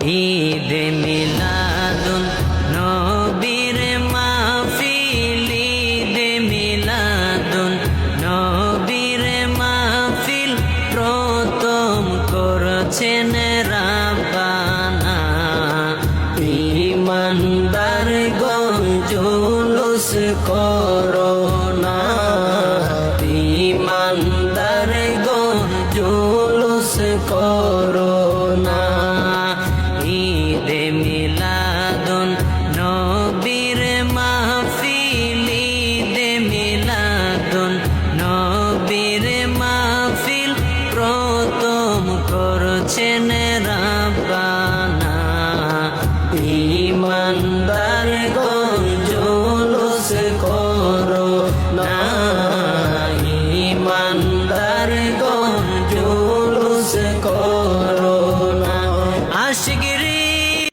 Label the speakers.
Speaker 1: ঈদে মিলাদুন নবীর মাহফিল, ঈদে মিলাদুন নবীর মাহফিল প্রথম করেছেন রাব্বানা। ঈমানদার গণ জুলুস করোনা, ঈমানদার গণ জুলুস করোনা। ঈদে মিলাদুন নবীর মাহফিল, ঈদে মিলাদুন নবীর মাহফিল প্রথম করছেন রাব্বানা।